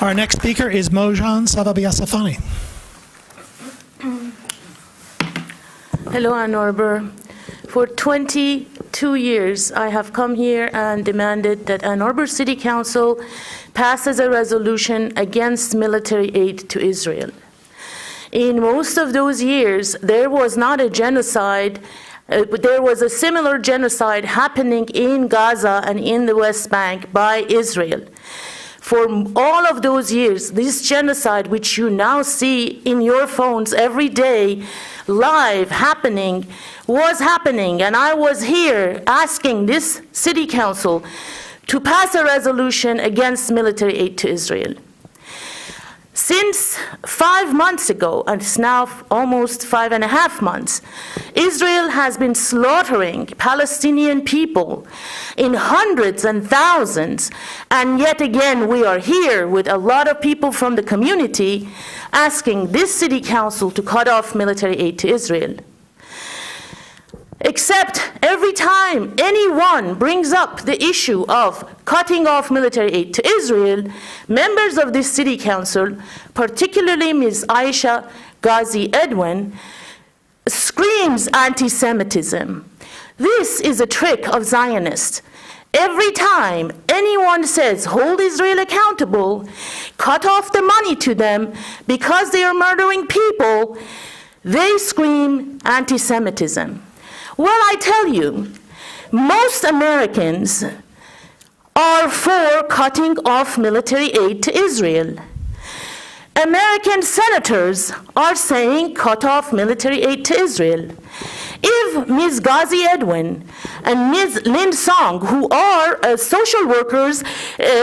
Our next speaker is Mojan Savabiasafani. Hello, Ann Arbor. For 22 years, I have come here and demanded that Ann Arbor City Council passes a resolution against military aid to Israel. In most of those years, there was not a genocide, but there was a similar genocide happening in Gaza and in the West Bank by Israel. For all of those years, this genocide, which you now see in your phones every day, live happening, was happening. And I was here asking this city council to pass a resolution against military aid to Israel. Since 5 months ago, and it's now almost 5.5 months, Israel has been slaughtering Palestinian people in hundreds and thousands, and yet again we are here with a lot of people from the community asking this city council to cut off military aid to Israel. Except every time anyone brings up the issue of cutting off military aid to Israel, members of this city council, particularly Ms. Ayesha, Ghazi, Edwin, screams anti-Semitism. This is a trick of Zionists. Every time anyone says, hold Israel accountable, cut off the money to them because they are murdering people, they scream anti-Semitism. Well, I tell you, most Americans are for cutting off military aid to Israel. American senators are saying cut off military aid to Israel. If Ms. Ghazi Edwin and Ms. Lynn Song, who are social workers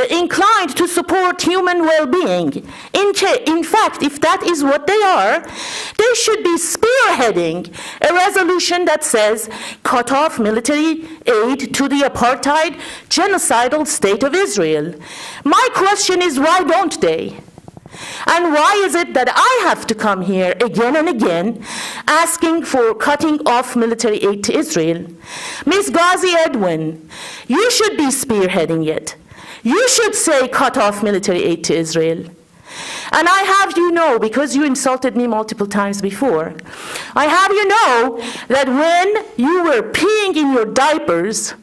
inclined to support human well-being, in fact, if that is what they are, they should be spearheading a resolution that says cut off military aid to the apartheid genocidal state of Israel. My question is, why don't they? And why is it that I have to come here again and again asking for cutting off military aid to Israel? Ms. Ghazi Edwin, you should be spearheading it. You should say cut off military aid to Israel. And I have you know, because you insulted me multiple times before, I have you know that when you were peeing in your diapers,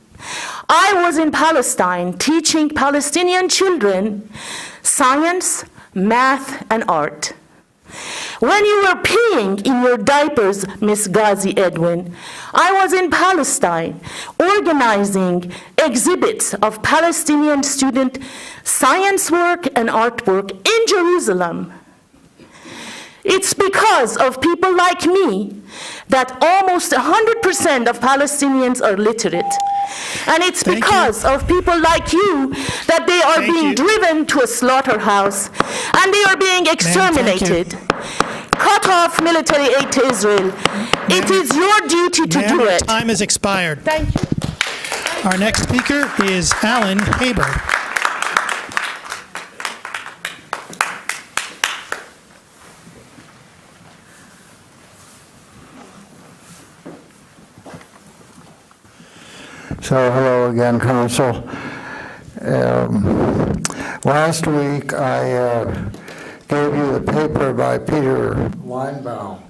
I was in Palestine teaching Palestinian children science, math, and art. When you were peeing in your diapers, Miss Ghazi Edwin, I was in Palestine organizing exhibits of Palestinian student science work and artwork in Jerusalem. It's because of people like me that almost 100% of Palestinians are literate. And it's because of people like you that they are being driven to a slaughterhouse and they are being exterminated. Cut off military aid to Israel. It is your duty to do it. Time has expired. Thank you. Our next speaker is Alan Haber. So hello again, Council. Last week I gave you the paper by Peter Weinbaum.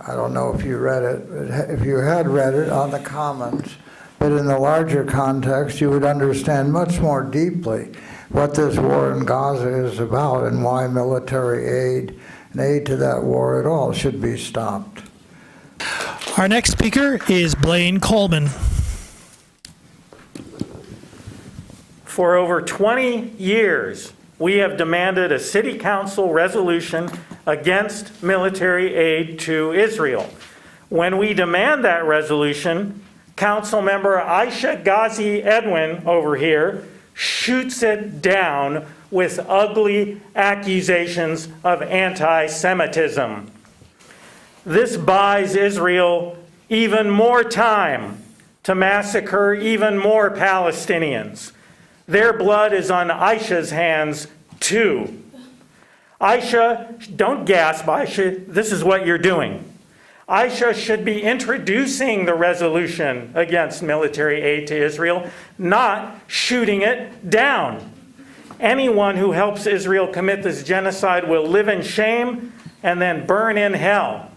I don't know if you read it, but if you had read it on the Commons, but in the larger context, you would understand much more deeply what this war in Gaza is about and why military aid and aid to that war at all should be stopped. Our next speaker is Blaine Coleman. For over 20 years, we have demanded a city council resolution against military aid to Israel. When we demand that resolution, Councilmember Ayesha Ghazi Edwin over here shoots it down with ugly accusations of anti-Semitism. This buys Israel even more time to massacre even more Palestinians. Their blood is on Ayesha's hands, too. Ayesha, don't gasp, Ayesha, this is what you're doing. Ayesha should be introducing the resolution against military aid to Israel, not shooting it down. anyone who helps Israel commit this genocide will live in shame and then burn in hell.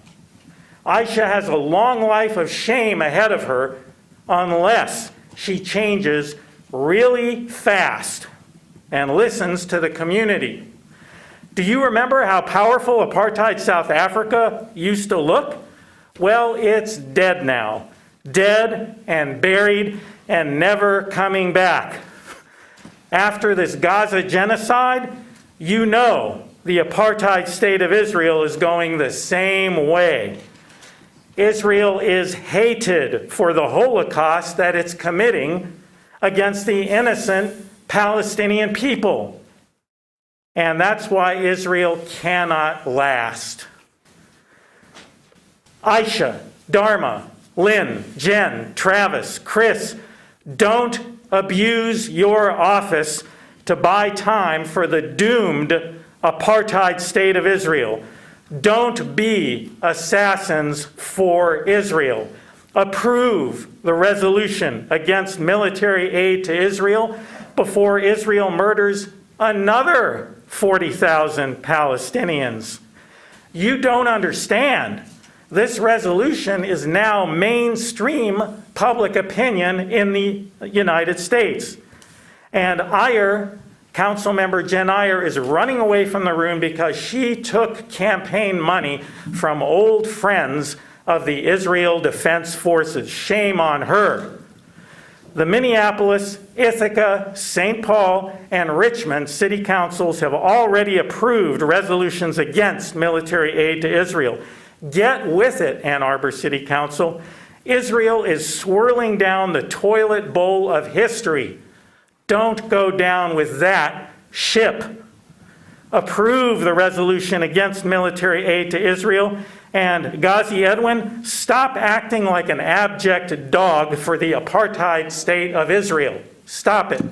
Ayesha has a long life of shame ahead of her unless she changes really fast and listens to the community. Do you remember how powerful apartheid South Africa used to look? Well, it's dead now. Dead and buried and never coming back. After this Gaza genocide, you know the apartheid state of Israel is going the same way. Israel is hated for the Holocaust that it's committing against the innocent Palestinian people. And that's why Israel cannot last. Ayesha, Dharma, Lynn, Jen, Travis, Chris, don't abuse your office to buy time for the doomed apartheid state of Israel. Don't be assassins for Israel. Approve the resolution against military aid to Israel before Israel murders another 40,000 Palestinians. You don't understand. This resolution is now mainstream public opinion in the United States. And Councilmember Jen Ayer is running away from the room because she took campaign money from old friends of the Israel Defense Forces. Shame on her. The Minneapolis, Ithaca, St. Paul, and Richmond city councils have already approved resolutions against military aid to Israel. Get with it, Ann Arbor City Council. Israel is swirling down the toilet bowl of history. Don't go down with that ship. Approve the resolution against military aid to Israel. And Ghazi, Edwin, stop acting like an abject dog for the apartheid state of Israel. Stop it.